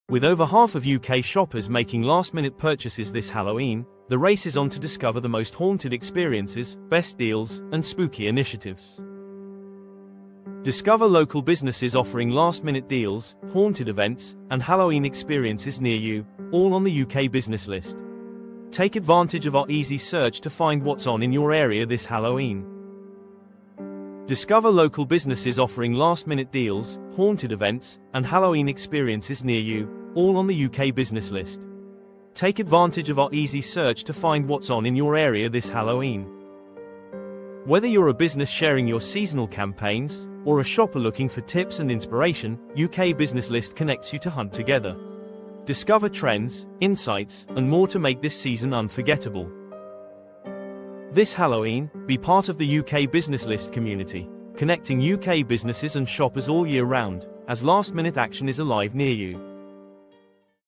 With over half of UK shoppers making last-minute purchases this Halloween, the race is on to discover the most haunted experiences, best deals, and spooky initiatives. Discover local businesses offering last-minute deals, haunted events, and Halloween experiences near you, all on the UK business list. Take advantage of our easy search to find what's on in your area this Halloween. Discover local businesses offering last-minute deals, haunted events, and Halloween experiences near you, all on the UK business list. Take advantage of our easy search to find what's on in your area this Halloween. Whether you're a business sharing your seasonal campaigns, or a shopper looking for tips and inspiration, UK Business List connects you to hunt together. Discover trends, insights, and more to make this season unforgettable. This Halloween, be part of the UK Business List community, connecting UK businesses and shoppers all year round, as last-minute action is alive near you.